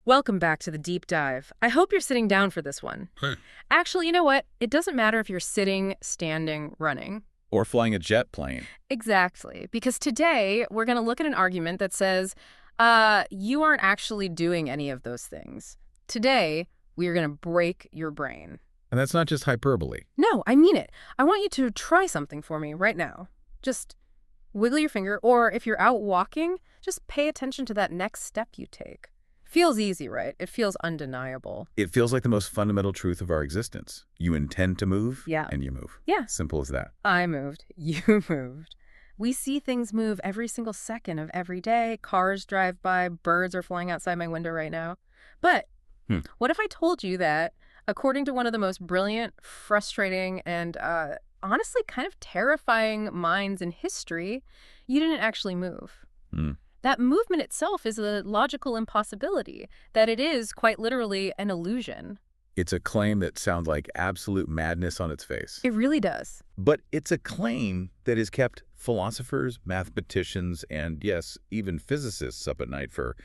Welcome back to the deep dive. I hope you're sitting down for this one. Actually, you know what? It doesn't matter if you're sitting, standing, running. Or flying a jet plane. Exactly. Because today, we're going to look at an argument that says, you aren't actually doing any of those things. Today, we are going to break your brain. And that's not just hyperbole. No, I mean it. I want you to try something for me right now. Just wiggle your finger, or if you're out walking, just pay attention to that next step you take. Feels easy, right? It feels undeniable. It feels like the most fundamental truth of our existence. You intend to move, Yeah. and you move. Yeah. Simple as that. I moved. You moved. We see things move every single second of every day. Cars drive by. Birds are flying outside my window right now. But what if I told you that, according to one of the most brilliant, frustrating, and honestly kind of terrifying minds in history, you didn't actually move? That movement itself is a logical impossibility, that it is quite literally an illusion. It's a claim that sounds like absolute madness on its face. It really does. But it's a claim that has kept philosophers, mathematicians, and yes, even physicists up at night for,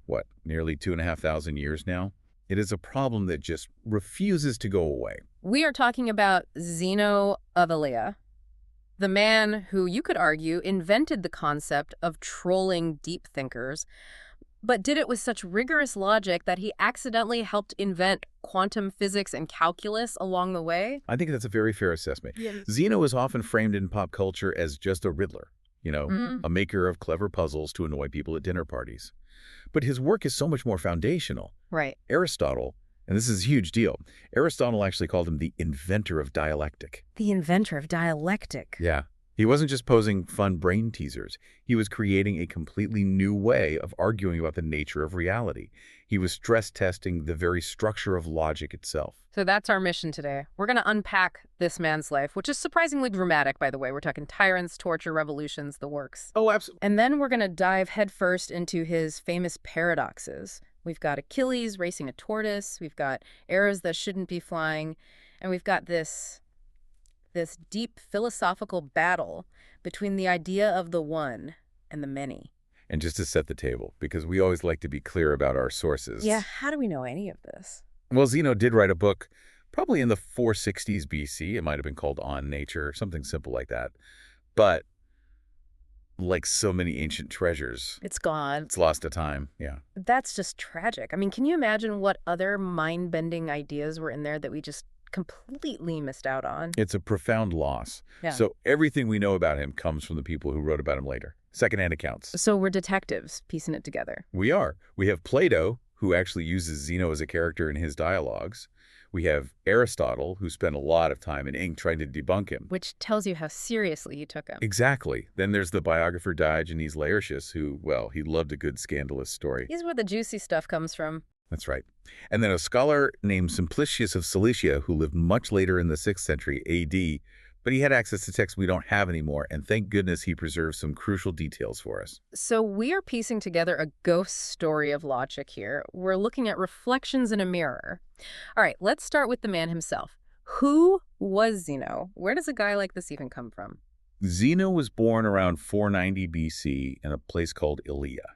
what, nearly 2,500 years now? It is a problem that just refuses to go away. We are talking about Zeno of Elea, the man who, you could argue, invented the concept of trolling deep thinkers, but did it with such rigorous logic that he accidentally helped invent quantum physics and calculus along the way. I think that's a very fair assessment. Yes. Zeno is often framed in pop culture as just a riddler, a maker of clever puzzles to annoy people at dinner parties. But his work is so much more foundational. Right. Aristotle, and this is a huge deal, Aristotle actually called him the inventor of dialectic. The inventor of dialectic. Yeah. He wasn't just posing fun brain teasers. He was creating a completely new way of arguing about the nature of reality. He was stress testing the very structure of logic itself. So that's our mission today. We're going to unpack this man's life, which is surprisingly dramatic, by the way. We're talking tyrants, torture, revolutions, the works. Oh, absolutely. And then we're going to dive headfirst into his famous paradoxes. We've got Achilles racing a tortoise. We've got arrows that shouldn't be flying. And we've got this deep philosophical battle between the idea of the one and the many. And just to set the table, because we always like to be clear about our sources. Yeah, how do we know any of this? Well, Zeno did write a book probably in the 460s BC. It might have been called On Nature, something simple like that. But like so many ancient treasures, It's gone. it's lost to time. Yeah. That's just tragic. I mean, can you imagine what other mind-bending ideas were in there that we just completely missed out on? It's a profound loss. Yeah. So everything we know about him comes from the people who wrote about him later. Secondhand accounts. So we're detectives piecing it together. We are. We have Plato, who actually uses Zeno as a character in his dialogues. We have Aristotle, who spent a lot of time in ink trying to debunk him. Which tells you how seriously he took him. Exactly. Then there's the biographer Diogenes Laertius, who, well, he loved a good scandalous story. He's where the juicy stuff comes from. That's right. And then a scholar named Simplicius of Cilicia, who lived much later in the 6th century AD, but he had access to texts we don't have anymore, and thank goodness he preserved some crucial details for us. So we are piecing together a ghost story of logic here. We're looking at reflections in a mirror. All right, let's start with the man himself. Who was Zeno? Where does a guy like this even come from? Zeno was born around 490 BC in a place called Elea.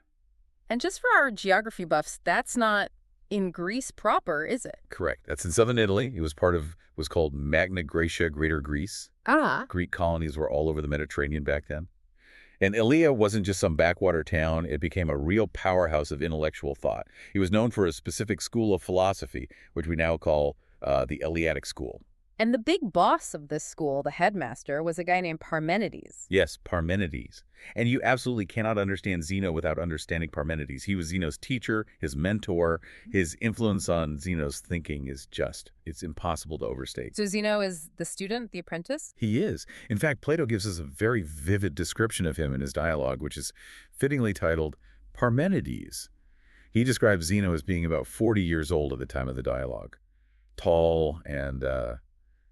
And just for our geography buffs, that's not in Greece proper, is it? Correct. That's in southern Italy. It was was called Magna Graecia, Greater Greece. Ah. Greek colonies were all over the Mediterranean back then. And Elea wasn't just some backwater town. It became a real powerhouse of intellectual thought. He was known for a specific school of philosophy, which we now call the Eleatic school. And the big boss of this school, the headmaster, was a guy named Parmenides. Yes, Parmenides. And you absolutely cannot understand Zeno without understanding Parmenides. He was Zeno's teacher, his mentor. His influence on Zeno's thinking is it's impossible to overstate. So Zeno is the student, the apprentice? He is. In fact, Plato gives us a very vivid description of him in his dialogue, which is fittingly titled Parmenides. He describes Zeno as being about 40 years old at the time of the dialogue. Tall and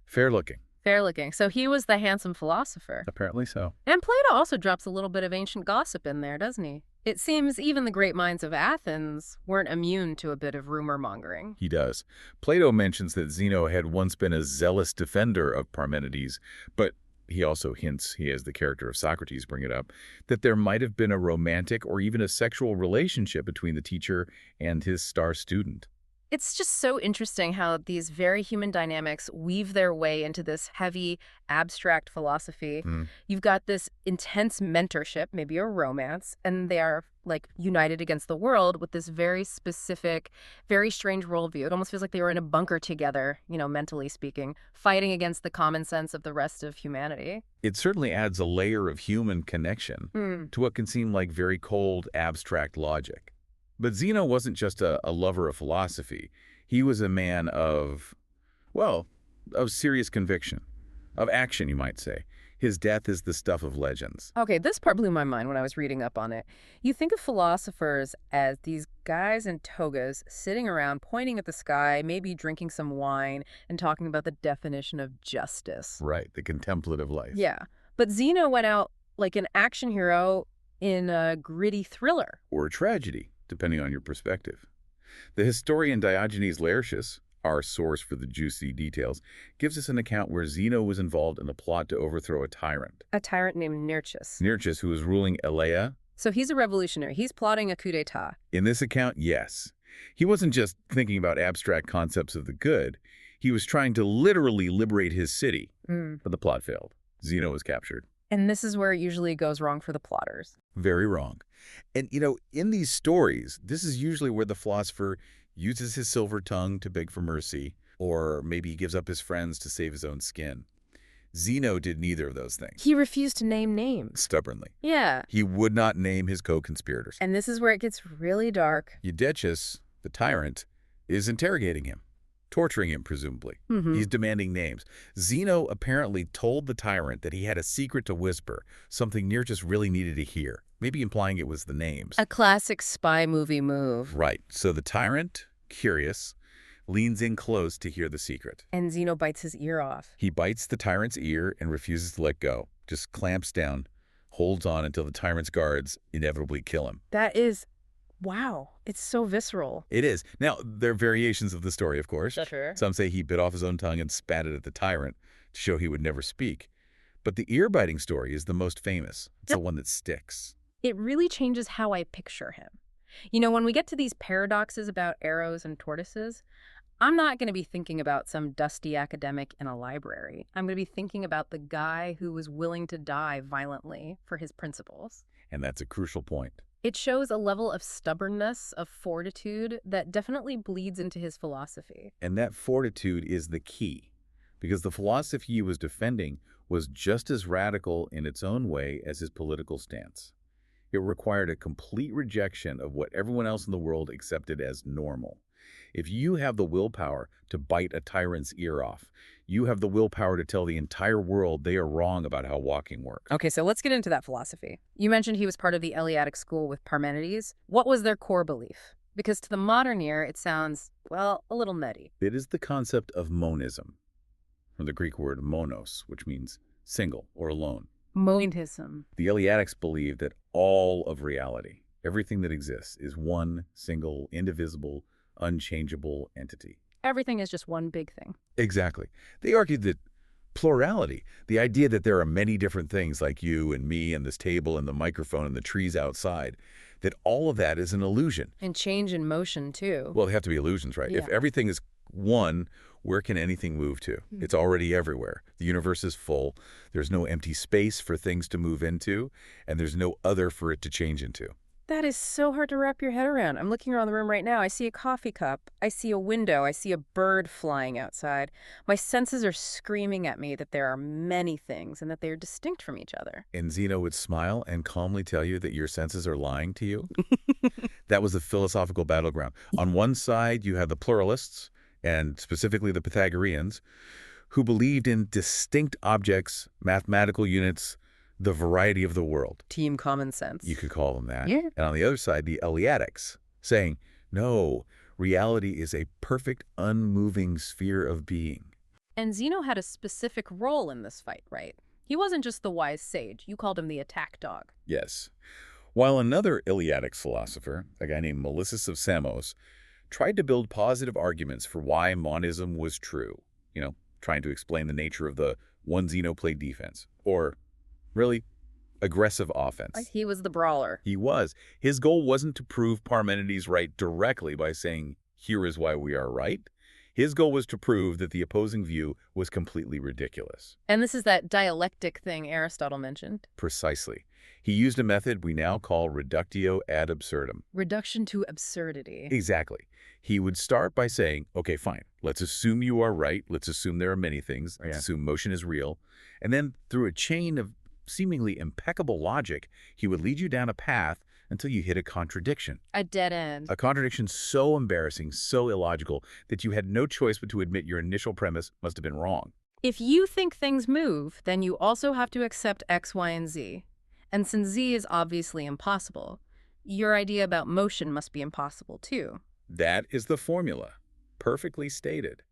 fair-looking. Fair-looking. So he was the handsome philosopher. Apparently so. And Plato also drops a little bit of ancient gossip in there, doesn't he? It seems even the great minds of Athens weren't immune to a bit of rumor-mongering. He does. Plato mentions that Zeno had once been a zealous defender of Parmenides, but He also hints, he has the character of Socrates bring it up, that there might have been a romantic or even a sexual relationship between the teacher and his star student. It's just so interesting how these very human dynamics weave their way into this heavy, abstract philosophy. You've got this intense mentorship, maybe a romance, and they are like united against the world with this very specific, very strange worldview. It almost feels like they were in a bunker together, mentally speaking, fighting against the common sense of the rest of humanity. It certainly adds a layer of human connection to what can seem like very cold, abstract logic. But Zeno wasn't just a lover of philosophy. He was a man of, well, of serious conviction, of action, you might say. His death is the stuff of legends. Okay, this part blew my mind when I was reading up on it. You think of philosophers as these guys in togas sitting around pointing at the sky, maybe drinking some wine and talking about the definition of justice. Right, the contemplative life. Yeah, but Zeno went out like an action hero in a gritty thriller. Or a tragedy, depending on your perspective. The historian Diogenes Laertius, our source for the juicy details, gives us an account where Zeno was involved in a plot to overthrow a tyrant. A tyrant named Nearchus. Nearchus, who was ruling Elea. So he's a revolutionary. He's plotting a coup d'etat. In this account, yes. He wasn't just thinking about abstract concepts of the good. He was trying to literally liberate his city. But the plot failed. Zeno was captured. And this is where it usually goes wrong for the plotters. Very wrong. And, in these stories, this is usually where the philosopher uses his silver tongue to beg for mercy, or maybe he gives up his friends to save his own skin. Zeno did neither of those things. He refused to name names. Stubbornly. Yeah. He would not name his co-conspirators. And this is where it gets really dark. Eutychus, the tyrant, is interrogating him, torturing him, presumably. He's demanding names. Zeno apparently told the tyrant that he had a secret to whisper, something Nearchus really needed to hear, maybe implying it was the names. A classic spy movie move. Right. So the tyrant, curious, leans in close to hear the secret. And Zeno bites his ear off. He bites the tyrant's ear and refuses to let go, just clamps down, holds on until the tyrant's guards inevitably kill him. That is... wow. It's so visceral. It is. Now, there are variations of the story, of course. Sure. Some say he bit off his own tongue and spat it at the tyrant to show he would never speak. But the ear-biting story is the most famous. It's the one that sticks. It really changes how I picture him. When we get to these paradoxes about arrows and tortoises, I'm not going to be thinking about some dusty academic in a library. I'm going to be thinking about the guy who was willing to die violently for his principles. And that's a crucial point. It shows a level of stubbornness, of fortitude, that definitely bleeds into his philosophy. And that fortitude is the key, because the philosophy he was defending was just as radical in its own way as his political stance. It required a complete rejection of what everyone else in the world accepted as normal. If you have the willpower to bite a tyrant's ear off, you have the willpower to tell the entire world they are wrong about how walking works. Okay, so let's get into that philosophy. You mentioned he was part of the Eleatic school with Parmenides. What was their core belief? Because to the modern ear, it sounds, well, a little nutty. It is the concept of monism, from the Greek word monos, which means single or alone. Monism. The Eleatics believe that all of reality, everything that exists, is one single, indivisible, unchangeable entity. Everything is just one big thing. Exactly. They argued that plurality, the idea that there are many different things like you and me and this table and the microphone and the trees outside, that all of that is an illusion. And change in motion, too. Well, they have to be illusions, right? Yeah. If everything is one, where can anything move to? It's already everywhere. The universe is full. There's no empty space for things to move into, and there's no other for it to change into. That is so hard to wrap your head around. I'm looking around the room right now. I see a coffee cup. I see a window. I see a bird flying outside. My senses are screaming at me that there are many things and that they are distinct from each other. And Zeno would smile and calmly tell you that your senses are lying to you. That was the philosophical battleground. On one side, you had the pluralists, and specifically the Pythagoreans, who believed in distinct objects, mathematical units, the variety of the world. Team common sense. You could call them that. Yeah. And on the other side, the Eleatics, saying, no, reality is a perfect, unmoving sphere of being. And Zeno had a specific role in this fight, right? He wasn't just the wise sage. You called him the attack dog. Yes. While another Eleatic philosopher, a guy named Melissus of Samos, tried to build positive arguments for why monism was true, trying to explain the nature of the One Zeno played defense, or really aggressive offense. He was the brawler. He was. His goal wasn't to prove Parmenides right directly by saying, here is why we are right. His goal was to prove that the opposing view was completely ridiculous. And this is that dialectic thing Aristotle mentioned. Precisely. He used a method we now call reductio ad absurdum. Reduction to absurdity. Exactly. He would start by saying, okay, fine, let's assume you are right. Let's assume there are many things. Let's assume motion is real. And then through a chain of seemingly impeccable logic, he would lead you down a path until you hit a contradiction. A dead end. A contradiction so embarrassing, so illogical, that you had no choice but to admit your initial premise must have been wrong. If you think things move, then you also have to accept X, Y, and Z. And since Z is obviously impossible, your idea about motion must be impossible too. That is the formula. Perfectly stated.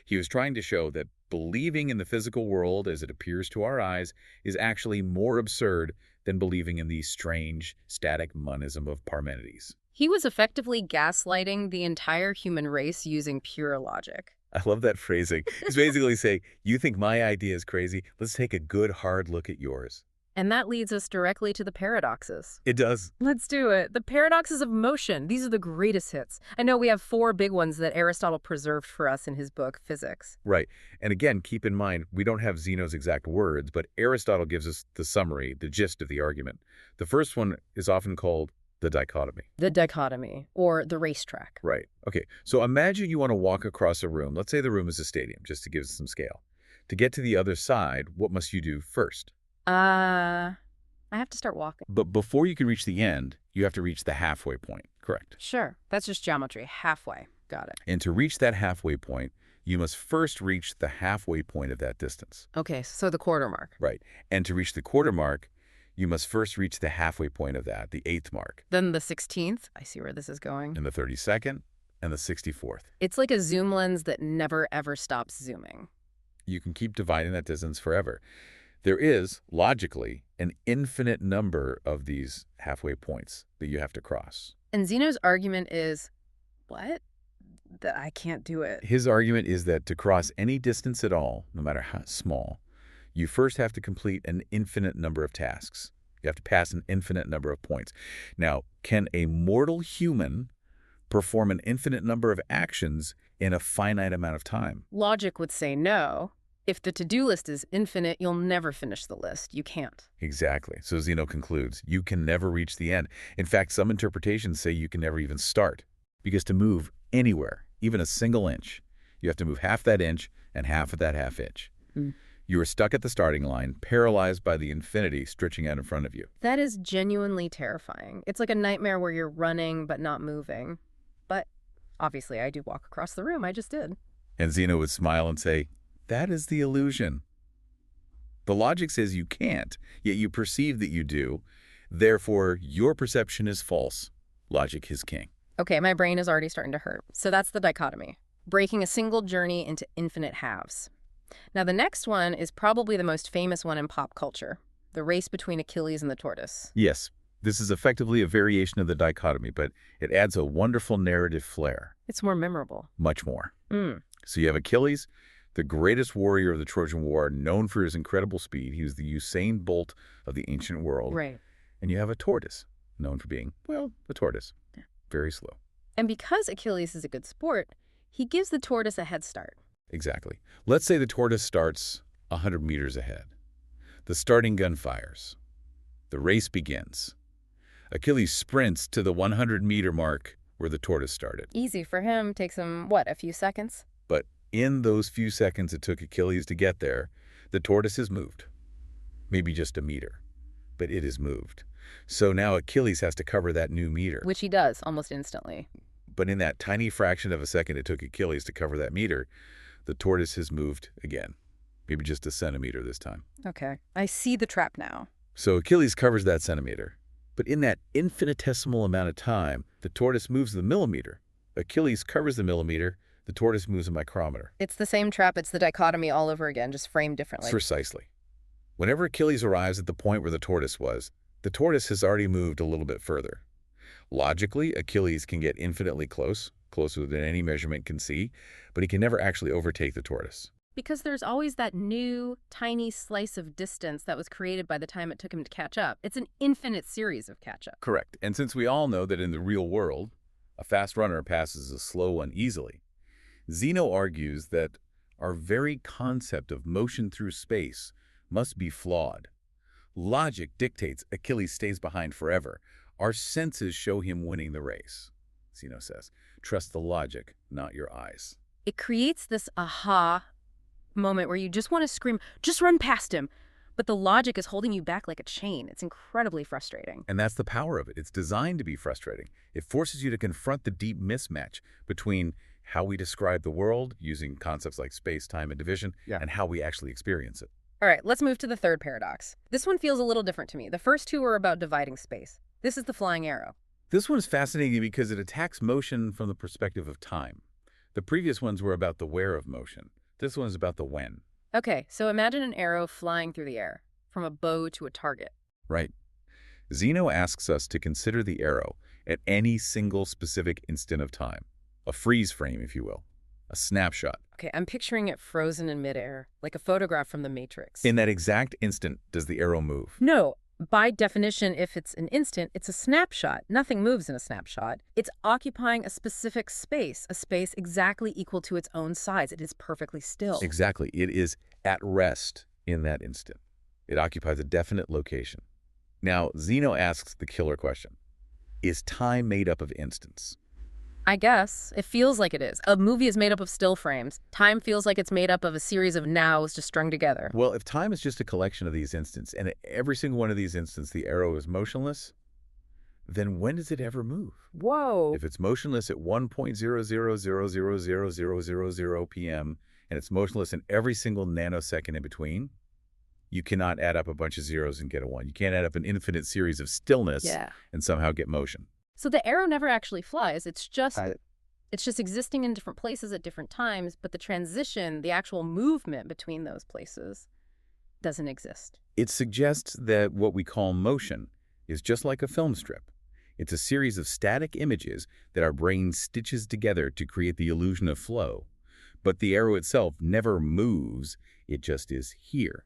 He was trying to show that believing in the physical world as it appears to our eyes is actually more absurd than believing in the strange, static monism of Parmenides. He was effectively gaslighting the entire human race using pure logic. I love that phrasing. He's basically saying, you think my idea is crazy? Let's take a good, hard look at yours. And that leads us directly to the paradoxes. It does. Let's do it. The paradoxes of motion. These are the greatest hits. I know we have 4 big ones that Aristotle preserved for us in his book, Physics. Right. And again, keep in mind, we don't have Zeno's exact words, but Aristotle gives us the summary, the gist of the argument. The first one is often called the dichotomy. The dichotomy, or the racetrack. Right. Okay. So imagine you want to walk across a room. Let's say the room is a stadium, just to give us some scale. To get to the other side, what must you do first? I have to start walking. But before you can reach the end, you have to reach the halfway point, correct? Sure. That's just geometry. Halfway. Got it. And to reach that halfway point, you must first reach the halfway point of that distance. Okay, so the quarter mark. Right. And to reach the quarter mark, you must first reach the halfway point of that, the 8th mark. Then the 16th. I see where this is going. And the 32nd, and the 64th. It's like a zoom lens that never, ever stops zooming. You can keep dividing that distance forever. There is, logically, an infinite number of these halfway points that you have to cross. And Zeno's argument is, what? That I can't do it. His argument is that to cross any distance at all, no matter how small, you first have to complete an infinite number of tasks. You have to pass an infinite number of points. Now, can a mortal human perform an infinite number of actions in a finite amount of time? Logic would say no. If the to-do list is infinite, you'll never finish the list. You can't. Exactly. So Zeno concludes, you can never reach the end. In fact, some interpretations say you can never even start. Because to move anywhere, even a single inch, you have to move half that inch and half of that half inch. You are stuck at the starting line, paralyzed by the infinity stretching out in front of you. That is genuinely terrifying. It's like a nightmare where you're running but not moving. But obviously, I do walk across the room. I just did. And Zeno would smile and say, that is the illusion. The logic says you can't, yet you perceive that you do. Therefore, your perception is false. Logic is king. Okay, my brain is already starting to hurt. So that's the dichotomy. Breaking a single journey into infinite halves. Now, the next one is probably the most famous one in pop culture. The race between Achilles and the tortoise. Yes, this is effectively a variation of the dichotomy, but it adds a wonderful narrative flair. It's more memorable. Much more. So you have Achilles, the greatest warrior of the Trojan War, known for his incredible speed. He was the Usain Bolt of the ancient world. Right. And you have a tortoise, known for being, well, a tortoise. Very slow. And because Achilles is a good sport, he gives the tortoise a head start. Exactly. Let's say the tortoise starts 100 meters ahead. The starting gun fires. The race begins. Achilles sprints to the 100-meter mark where the tortoise started. Easy for him. Takes him, what, a few seconds? But in those few seconds it took Achilles to get there, the tortoise has moved. Maybe just a meter, but it is moved. So now Achilles has to cover that new meter. Which he does almost instantly. But in that tiny fraction of a second it took Achilles to cover that meter, the tortoise has moved again. Maybe just a centimeter this time. Okay, I see the trap now. So Achilles covers that centimeter. But in that infinitesimal amount of time, the tortoise moves the millimeter. Achilles covers the millimeter, the tortoise moves a micrometer. It's the same trap. It's the dichotomy all over again, just framed differently. Precisely. Whenever Achilles arrives at the point where the tortoise was, the tortoise has already moved a little bit further. Logically, Achilles can get infinitely close, closer than any measurement can see, but he can never actually overtake the tortoise. Because there's always that new, tiny slice of distance that was created by the time it took him to catch up. It's an infinite series of catch-up. Correct. And since we all know that in the real world, a fast runner passes a slow one easily, Zeno argues that our very concept of motion through space must be flawed. Logic dictates Achilles stays behind forever. Our senses show him winning the race, Zeno says. Trust the logic, not your eyes. It creates this aha moment where you just want to scream, just run past him. But the logic is holding you back like a chain. It's incredibly frustrating. And that's the power of it. It's designed to be frustrating. It forces you to confront the deep mismatch between how we describe the world using concepts like space, time, and division, and how we actually experience it. All right, let's move to the third paradox. This one feels a little different to me. The first two were about dividing space. This is the flying arrow. This one is fascinating because it attacks motion from the perspective of time. The previous ones were about the where of motion. This one is about the when. Okay, so imagine an arrow flying through the air, from a bow to a target. Right. Zeno asks us to consider the arrow at any single specific instant of time. A freeze frame, if you will. A snapshot. Okay, I'm picturing it frozen in midair, like a photograph from The Matrix. In that exact instant, does the arrow move? No. By definition, if it's an instant, it's a snapshot. Nothing moves in a snapshot. It's occupying a specific space, a space exactly equal to its own size. It is perfectly still. Exactly. It is at rest in that instant. It occupies a definite location. Now, Zeno asks the killer question. Is time made up of instants? I guess. It feels like it is. A movie is made up of still frames. Time feels like it's made up of a series of nows just strung together. Well, if time is just a collection of these instants, and at every single one of these instants the arrow is motionless, then when does it ever move? Whoa. If it's motionless at 1.00000000 p.m., and it's motionless in every single nanosecond in between, you cannot add up a bunch of zeros and get a 1. You can't add up an infinite series of stillness and somehow get motion. So the arrow never actually flies. It's just existing in different places at different times, but the transition, the actual movement between those places doesn't exist. It suggests that what we call motion is just like a film strip. It's a series of static images that our brain stitches together to create the illusion of flow. But the arrow itself never moves. It just is here.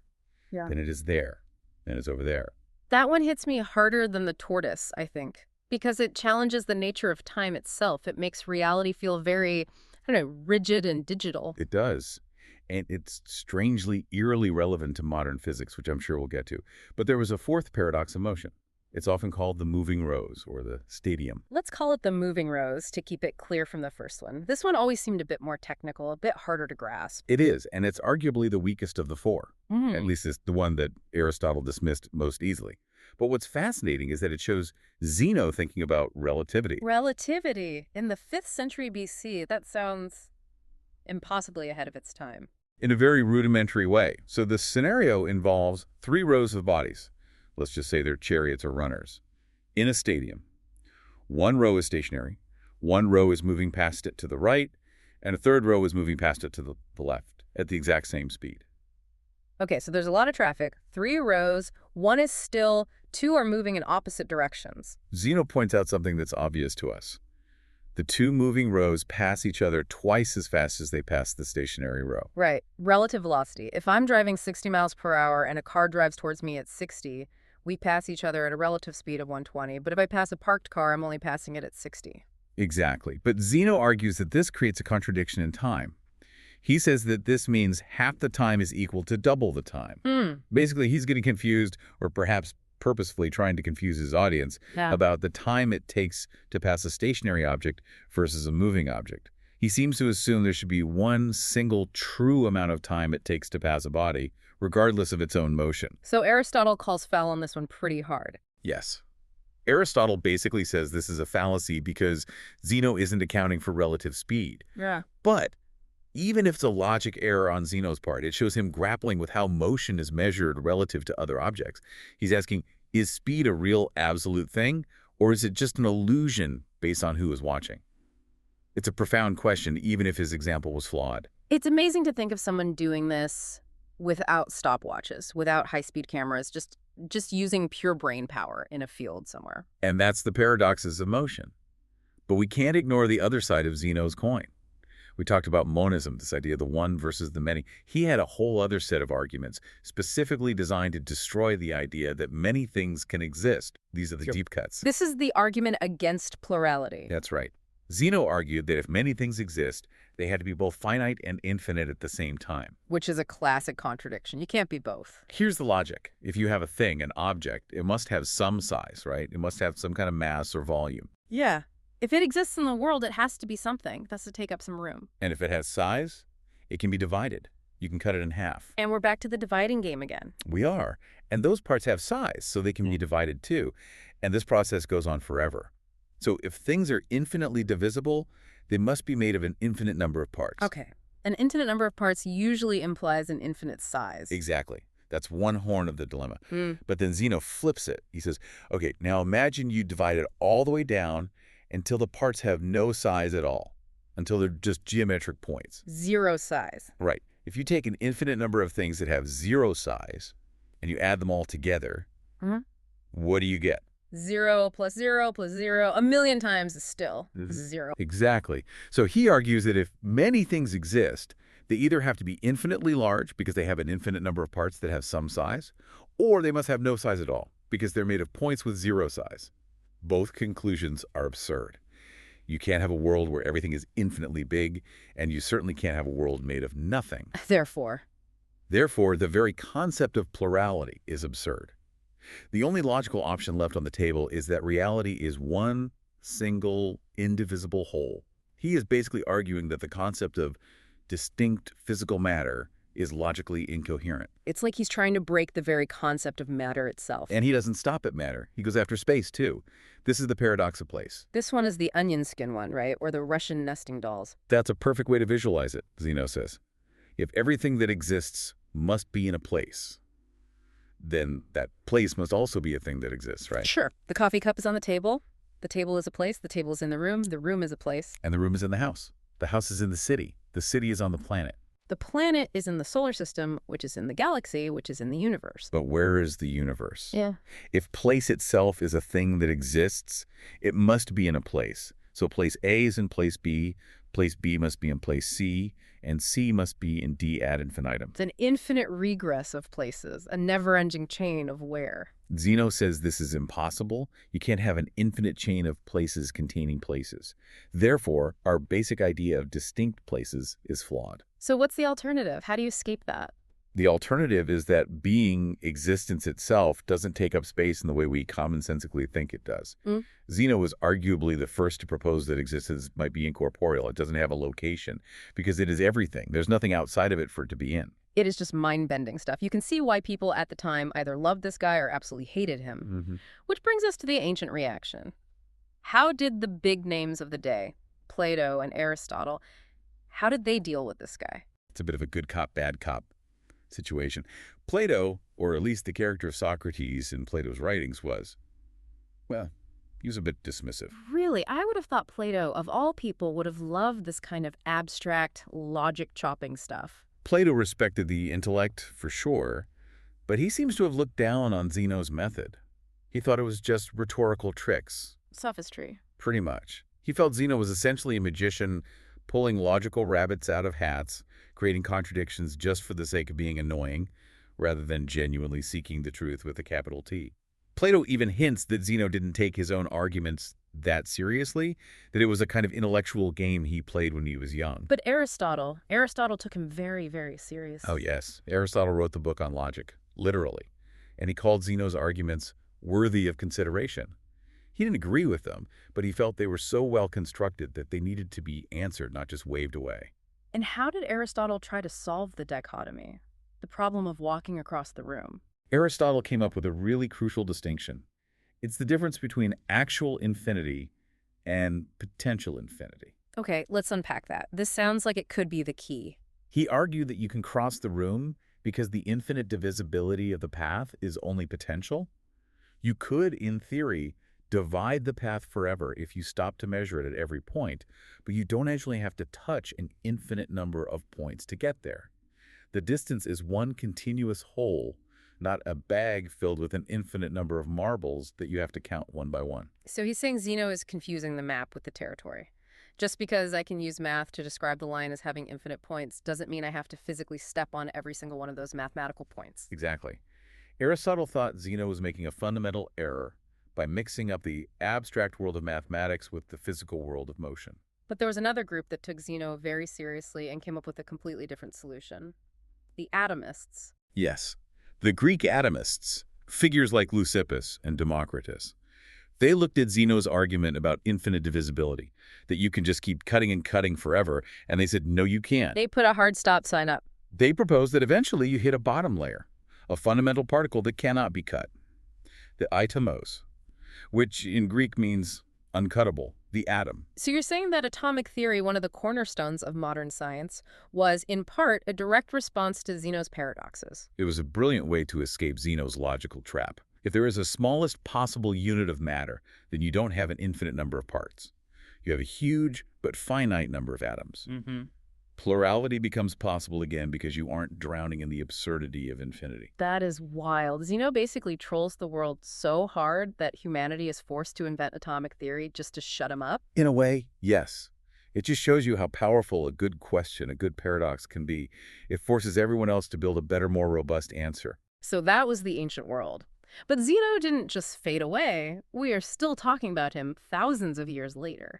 Then it is there. Then it's over there. That one hits me harder than the tortoise, I think. Because it challenges the nature of time itself. It makes reality feel very, rigid and digital. It does. And it's strangely, eerily relevant to modern physics, which I'm sure we'll get to. But there was a fourth paradox of motion. It's often called the moving rose or the stadium. Let's call it the moving rose to keep it clear from the first one. This one always seemed a bit more technical, a bit harder to grasp. It is, and it's arguably the weakest of the four. At least it's the one that Aristotle dismissed most easily. But what's fascinating is that it shows Zeno thinking about relativity. Relativity. In the 5th century BC, that sounds impossibly ahead of its time. In a very rudimentary way. So the scenario involves 3 rows of bodies. Let's just say they're chariots or runners. In a stadium. 1 row is stationary. 1 row is moving past it to the right. And a 3rd row is moving past it to the left at the exact same speed. Okay, so there's a lot of traffic. 3 rows. 1 is still. 2 are moving in opposite directions. Zeno points out something that's obvious to us. The 2 moving rows pass each other twice as fast as they pass the stationary row. Right. Relative velocity. If I'm driving 60 miles per hour and a car drives towards me at 60, we pass each other at a relative speed of 120. But if I pass a parked car, I'm only passing it at 60. Exactly. But Zeno argues that this creates a contradiction in time. He says that this means half the time is equal to double the time. Basically, he's getting confused, or perhaps purposefully trying to confuse his audience about the time it takes to pass a stationary object versus a moving object. He seems to assume there should be one single true amount of time it takes to pass a body, regardless of its own motion. So Aristotle calls foul on this one pretty hard. Yes. Aristotle basically says this is a fallacy because Zeno isn't accounting for relative speed. But even if it's a logic error on Zeno's part, it shows him grappling with how motion is measured relative to other objects. He's asking, is speed a real absolute thing, or is it just an illusion based on who is watching? It's a profound question, even if his example was flawed. It's amazing to think of someone doing this without stopwatches, without high-speed cameras, just using pure brain power in a field somewhere. And that's the paradoxes of motion. But we can't ignore the other side of Zeno's coin. We talked about monism, this idea of the one versus the many. He had a whole other set of arguments specifically designed to destroy the idea that many things can exist. These are the deep cuts. This is the argument against plurality. That's right. Zeno argued that if many things exist, they had to be both finite and infinite at the same time. Which is a classic contradiction. You can't be both. Here's the logic. If you have a thing, an object, it must have some size, right? It must have some kind of mass or volume. Yeah. If it exists in the world, it has to be something. That's to take up some room. And if it has size, it can be divided. You can cut it in half. And we're back to the dividing game again. We are. And those parts have size, so they can be divided too. And this process goes on forever. So if things are infinitely divisible, they must be made of an infinite number of parts. Okay. An infinite number of parts usually implies an infinite size. Exactly. That's one horn of the dilemma. But then Zeno flips it. He says, okay, now imagine you divide it all the way down until the parts have no size at all, until they're just geometric points. Zero size. Right. If you take an infinite number of things that have zero size and you add them all together, what do you get? 0 plus 0 plus 0, a million times is still 0. Exactly. So he argues that if many things exist, they either have to be infinitely large because they have an infinite number of parts that have some size, or they must have no size at all because they're made of points with zero size. Both conclusions are absurd. You can't have a world where everything is infinitely big, and you certainly can't have a world made of nothing. Therefore, the very concept of plurality is absurd. The only logical option left on the table is that reality is one single, indivisible whole. He is basically arguing that the concept of distinct physical matter is logically incoherent. it's like he's trying to break the very concept of matter itself. And he doesn't stop at matter. He goes after space, too. This is the paradox of place. This one is the onion skin one, right? Or the Russian nesting dolls. That's a perfect way to visualize it, Zeno says. If everything that exists must be in a place, then that place must also be a thing that exists, right? Sure. The coffee cup is on the table. The table is a place. The table is in the room. The room is a place. And the room is in the house. The house is in the city. The city is on the planet. The planet is in the solar system, which is in the galaxy, which is in the universe. But where is the universe? Yeah. If place itself is a thing that exists, it must be in a place. So place A is in place B must be in place C, and C must be in D ad infinitum. It's an infinite regress of places, a never-ending chain of where. Zeno says this is impossible. You can't have an infinite chain of places containing places. Therefore, our basic idea of distinct places is flawed. So what's the alternative? How do you escape that? The alternative is that being, existence itself, doesn't take up space in the way we commonsensically think it does. Zeno was arguably the first to propose that existence might be incorporeal. It doesn't have a location because it is everything. There's nothing outside of it for it to be in. It is just mind-bending stuff. You can see why people at the time either loved this guy or absolutely hated him. Which brings us to the ancient reaction. How did the big names of the day, Plato and Aristotle, how did they deal with this guy? It's a bit of a good cop, bad cop situation. Plato, or at least the character of Socrates in Plato's writings, he was a bit dismissive. Really? I would have thought Plato, of all people, would have loved this kind of abstract, logic-chopping stuff. Plato respected the intellect, for sure, but he seems to have looked down on Zeno's method. He thought it was just rhetorical tricks. Sophistry. Pretty much. He felt Zeno was essentially a magician pulling logical rabbits out of hats, creating contradictions just for the sake of being annoying, rather than genuinely seeking the truth with a capital T. Plato even hints that Zeno didn't take his own arguments that seriously, that it was a kind of intellectual game he played when he was young. But Aristotle took him very, very seriously. Oh, yes. Aristotle wrote the book on logic, literally. And he called Zeno's arguments worthy of consideration. He didn't agree with them, but he felt they were so well constructed that they needed to be answered, not just waved away. And how did Aristotle try to solve the dichotomy, the problem of walking across the room? Aristotle came up with a really crucial distinction. It's the difference between actual infinity and potential infinity. Okay, let's unpack that. This sounds like it could be the key. He argued that you can cross the room because the infinite divisibility of the path is only potential. You could, in theory, divide the path forever if you stop to measure it at every point, but you don't actually have to touch an infinite number of points to get there. The distance is one continuous whole, not a bag filled with an infinite number of marbles that you have to count one by one. So he's saying Zeno is confusing the map with the territory. Just because I can use math to describe the line as having infinite points doesn't mean I have to physically step on every single one of those mathematical points. Exactly. Aristotle thought Zeno was making a fundamental error by mixing up the abstract world of mathematics with the physical world of motion. But there was another group that took Zeno very seriously and came up with a completely different solution. The atomists. Yes, the Greek atomists, figures like Leucippus and Democritus, they looked at Zeno's argument about infinite divisibility, that you can just keep cutting and cutting forever, and they said, no, you can't. They put a hard stop sign up. They proposed that eventually you hit a bottom layer, a fundamental particle that cannot be cut, the atomos, which in Greek means uncuttable, the atom. So you're saying that atomic theory, one of the cornerstones of modern science, was in part a direct response to Zeno's paradoxes. It was a brilliant way to escape Zeno's logical trap. If there is a smallest possible unit of matter, then you don't have an infinite number of parts. You have a huge but finite number of atoms. Plurality becomes possible again because you aren't drowning in the absurdity of infinity. That is wild. Zeno basically trolls the world so hard that humanity is forced to invent atomic theory just to shut him up? In a way, yes. It just shows you how powerful a good question, a good paradox can be. It forces everyone else to build a better, more robust answer. So that was the ancient world. But Zeno didn't just fade away. We are still talking about him thousands of years later.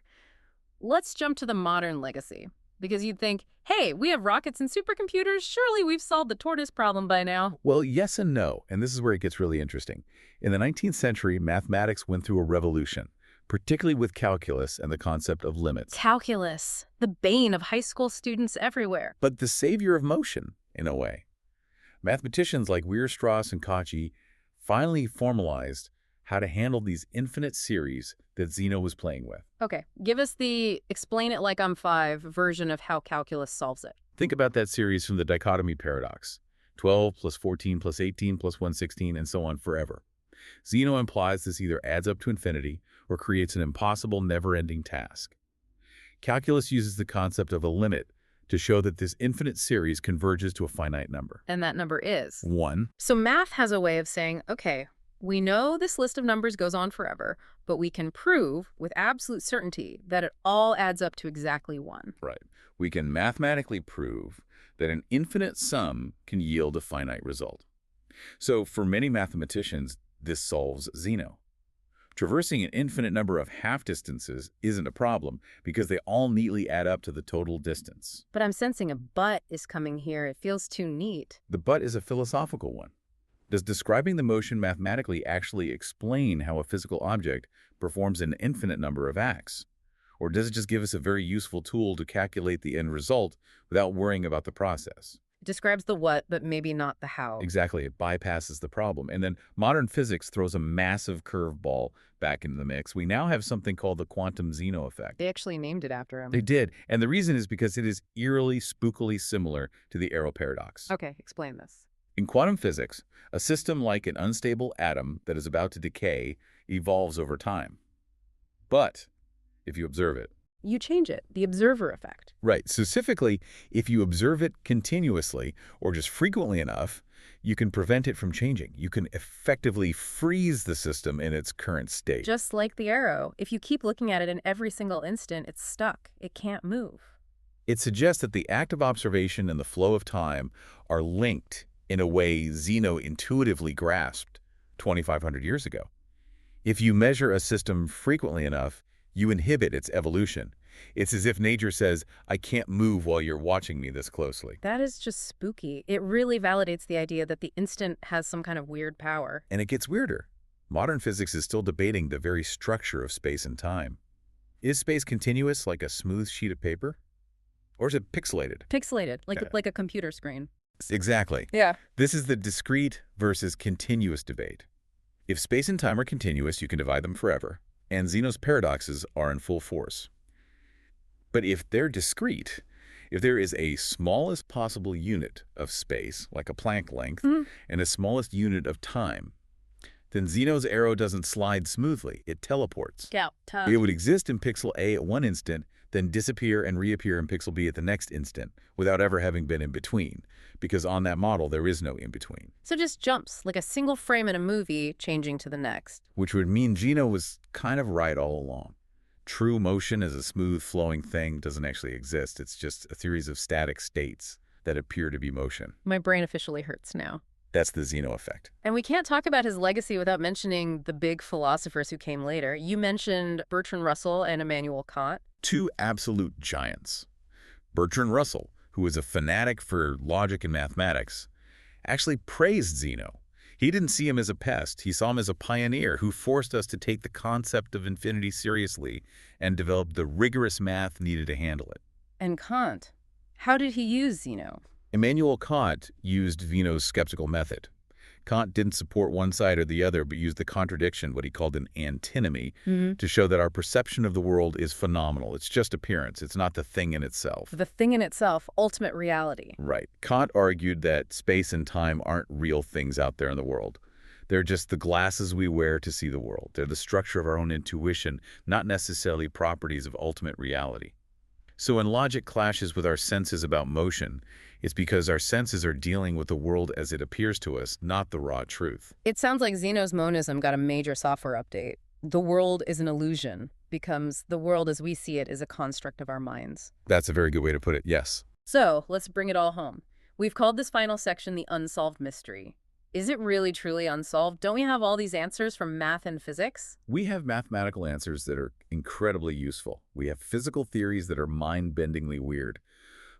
Let's jump to the modern legacy. Because you'd think, hey, we have rockets and supercomputers. Surely we've solved the tortoise problem by now. Well, yes and no, and this is where it gets really interesting. In the 19th century, mathematics went through a revolution, particularly with calculus and the concept of limits. Calculus, the bane of high school students everywhere. But the savior of motion, in a way. Mathematicians like Weierstrass and Cauchy finally formalized how to handle these infinite series that Zeno was playing with. Okay, give us the explain it like I'm five version of how calculus solves it. Think about that series from the dichotomy paradox. 12 plus 14 plus 18 plus 116 and so on forever. Zeno implies this either adds up to infinity or creates an impossible, never-ending task. Calculus uses the concept of a limit to show that this infinite series converges to a finite number. And that number is? 1. So math has a way of saying, okay, we know this list of numbers goes on forever, but we can prove with absolute certainty that it all adds up to exactly 1. Right. We can mathematically prove that an infinite sum can yield a finite result. So for many mathematicians, this solves Zeno. Traversing an infinite number of half-distances isn't a problem because they all neatly add up to the total distance. But I'm sensing a but is coming here. It feels too neat. The but is a philosophical one. Does describing the motion mathematically actually explain how a physical object performs an infinite number of acts? Or does it just give us a very useful tool to calculate the end result without worrying about the process? It describes the what, but maybe not the how. Exactly. It bypasses the problem. And then modern physics throws a massive curveball back into the mix. We now have something called the quantum Zeno effect. They actually named it after him. They did. And the reason is because it is eerily, spookily similar to the arrow paradox. Okay, explain this. In quantum physics, a system like an unstable atom that is about to decay evolves over time. But if you observe it, You change it, the observer effect. right, specifically, if you observe it continuously or just frequently enough, you can prevent it from changing. You can effectively freeze the system in its current state. Just like the arrow, if you keep looking at it in every single instant, it's stuck. It can't move. It suggests that the act of observation and the flow of time are linked in a way Zeno intuitively grasped 2,500 years ago. If you measure a system frequently enough, you inhibit its evolution. It's as if nature says, I can't move while you're watching me this closely. That is just spooky. It really validates the idea that the instant has some kind of weird power. And it gets weirder. Modern physics is still debating the very structure of space and time. Is space continuous like a smooth sheet of paper? Or is it pixelated? Pixelated, Yeah. like a computer screen. Exactly. Yeah. This is the discrete versus continuous debate. If space and time are continuous, you can divide them forever, and Zeno's paradoxes are in full force. But if they're discrete, if there is a smallest possible unit of space, like a Planck length, and a smallest unit of time, then Zeno's arrow doesn't slide smoothly, it teleports. Yeah. It would exist in pixel A at one instant, then disappear and reappear in pixel B at the next instant, without ever having been in between, because on that model there is no in between. So just jumps, like a single frame in a movie, changing to the next. Which would mean Zeno was kind of right all along. True motion as a smooth flowing thing doesn't actually exist. It's just a series of static states that appear to be motion. My brain officially hurts now. That's the Zeno effect. And we can't talk about his legacy without mentioning the big philosophers who came later. You mentioned Bertrand Russell and Immanuel Kant. Two absolute giants. Bertrand Russell, who was a fanatic for logic and mathematics, actually praised Zeno. He didn't see him as a pest. He saw him as a pioneer who forced us to take the concept of infinity seriously and develop the rigorous math needed to handle it. And Kant, how did he use Zeno? Immanuel Kant used Zeno's skeptical method. Kant didn't support one side or the other, but used the contradiction, what he called an antinomy, to show that our perception of the world is phenomenal. It's just appearance. It's not the thing in itself. The thing in itself, ultimate reality. Right. Kant argued that space and time aren't real things out there in the world. They're just the glasses we wear to see the world. They're the structure of our own intuition, not necessarily properties of ultimate reality. So when logic clashes with our senses about motion, it's because our senses are dealing with the world as it appears to us, not the raw truth. It sounds like Zeno's monism got a major software update. The world is an illusion becomes the world as we see it is a construct of our minds. That's a very good way to put it, yes. So let's bring it all home. We've called this final section the unsolved mystery. Is it really truly unsolved? Don't we have all these answers from math and physics? We have mathematical answers that are incredibly useful. We have physical theories that are mind-bendingly weird.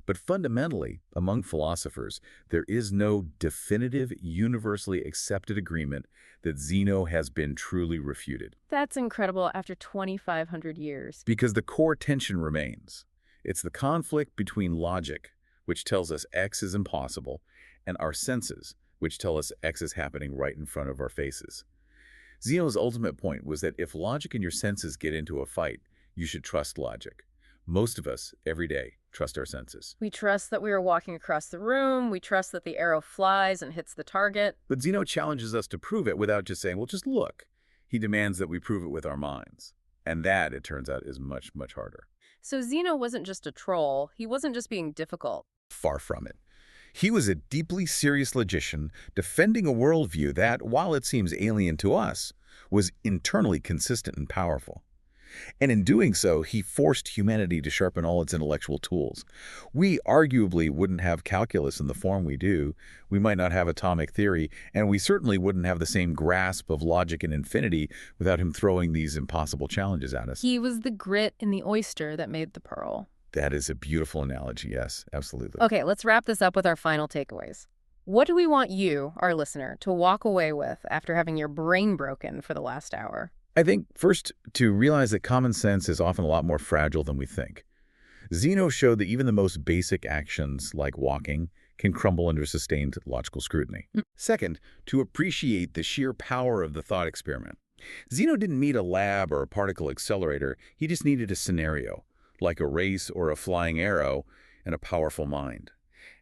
But fundamentally, among philosophers, there is no definitive, universally accepted agreement that Zeno has been truly refuted. That's incredible after 2,500 years. Because the core tension remains. It's the conflict between logic, which tells us X is impossible, and our senses, which tell us X is happening right in front of our faces. Zeno's ultimate point was that if logic and your senses get into a fight, you should trust logic. Most of us, every day, trust our senses. We trust that we are walking across the room. We trust that the arrow flies and hits the target. But Zeno challenges us to prove it without just saying, well, just look. He demands that we prove it with our minds. And that, it turns out, is much, much harder. So Zeno wasn't just a troll. He wasn't just being difficult. Far from it. He was a deeply serious logician defending a worldview that, while it seems alien to us, was internally consistent and powerful. And in doing so, he forced humanity to sharpen all its intellectual tools. We arguably wouldn't have calculus in the form we do, we might not have atomic theory, and we certainly wouldn't have the same grasp of logic and infinity without him throwing these impossible challenges at us. He was the grit in the oyster that made the pearl. That is a beautiful analogy, yes, absolutely. Okay, let's wrap this up with our final takeaways. What do we want you, our listener, to walk away with after having your brain broken for the last hour? I think, first, to realize that common sense is often a lot more fragile than we think. Zeno showed that even the most basic actions, like walking, can crumble under sustained logical scrutiny. Second, to appreciate the sheer power of the thought experiment. Zeno didn't need a lab or a particle accelerator, he just needed a scenario, like a race or a flying arrow, and a powerful mind.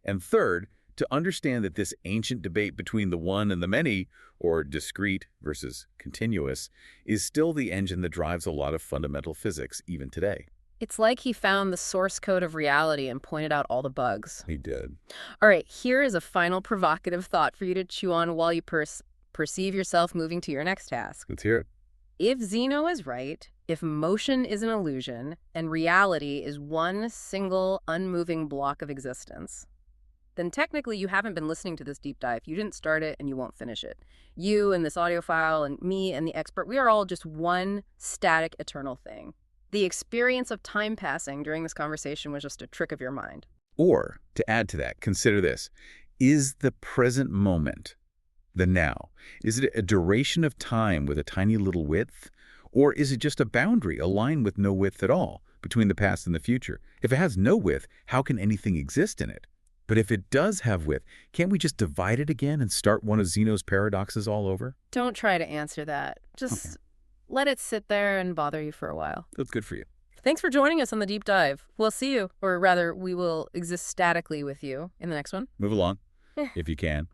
And third, to understand that this ancient debate between the one and the many, or discrete versus continuous, is still the engine that drives a lot of fundamental physics even today. It's like he found the source code of reality and pointed out all the bugs. He did. All right, here is a final provocative thought for you to chew on while you perceive yourself moving to your next task. Let's hear it. If Zeno is right, if motion is an illusion, and reality is one single unmoving block of existence, then technically you haven't been listening to this deep dive. You didn't start it and you won't finish it. You and this audio file and me and the expert, we are all just one static eternal thing. The experience of time passing during this conversation was just a trick of your mind. Or, to add to that, consider this. Is the present moment, the now, is it a duration of time with a tiny little width? Or is it just a boundary, a line with no width at all, between the past and the future? If it has no width, how can anything exist in it? But if it does have width, can't we just divide it again and start one of Zeno's paradoxes all over? Don't try to answer that. Just let it sit there and bother you for a while. That's good for you. Thanks for joining us on the deep dive. We'll see you, or rather, we will exist statically with you in the next one. Move along, if you can.